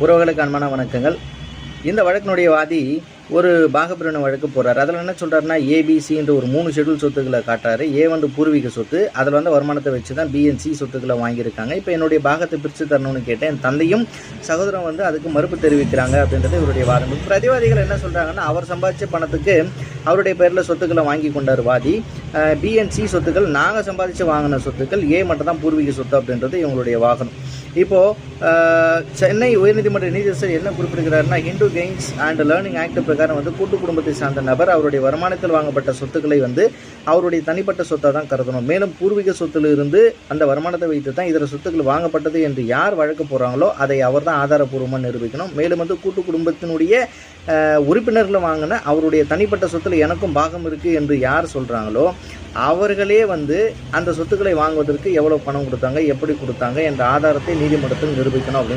உறவுகளுக்கு அன்பான வணக்கங்கள். இந்த வழக்கினுடைய வாதி ஒரு பாகப்பிரிவினை வழக்கு போகிறார். அதில் என்ன சொல்கிறாருன்னா, ஏபிசி என்ற ஒரு 3 ஷெட்யூல் சொத்துக்களை காட்டுறாரு. ஏ வந்து பூர்வீக சொத்து, அதில் வருமானத்தை வச்சு தான் பிஎன்சி சொத்துக்களை வாங்கியிருக்காங்க. இப்போ என்னுடைய பாகத்தை பிரித்து தரணும்னு கேட்டேன். என் தந்தையும் சகோதரன் அதுக்கு மறுப்பு தெரிவிக்கிறாங்க அப்படின்றது இவருடைய வாதம். பிரதிவாதிகள் என்ன சொல்கிறாங்கன்னா, அவர் சம்பாதிச்ச பணத்துக்கு அவருடைய பேரில் சொத்துக்களை வாங்கி கொண்டார் வாதி. பிஎன்சி சொத்துக்கள் நாங்கள் சம்பாதிச்சு வாங்கின சொத்துக்கள், ஏ மட்டும் தான் பூர்வீக சொத்து அப்படின்றது இவங்களுடைய வாதம். இப்போது சென்னை உயர்நீதிமன்ற நீதியரசர் என்ன குறிப்பிடுகிறாருன்னா, Hindu gains and learning act பிரகாரம் கூட்டு குடும்பத்தை சார்ந்த நபர் அவருடைய வருமானத்தில் வாங்கப்பட்ட சொத்துக்களை அவருடைய தனிப்பட்ட சொத்தாக தான் கருதணும். மேலும் பூர்வீக சொத்துல இருந்து அந்த வருமானத்தை வைத்து தான் இதர சொத்துக்கள் வாங்கப்பட்டது என்று யார் வழக்கு போகிறாங்களோ அதை அவர் தான் ஆதாரப்பூர்வமாக நிரூபிக்கணும். மேலும் கூட்டு குடும்பத்தினுடைய உறுப்பினர்களை வாங்கின அவருடைய தனிப்பட்ட சொத்துல எனக்கும் பாகம் இருக்குது என்று யார் சொல்கிறாங்களோ அவர்களே அந்த சொத்துக்களை வாங்குவதற்கு எவ்வளோ பணம் கொடுத்தாங்க, எப்படி கொடுத்தாங்க என்ற ஆதாரத்தை நீதிமன்றத்தில் நிரூபிக்கணும் அப்படின்னு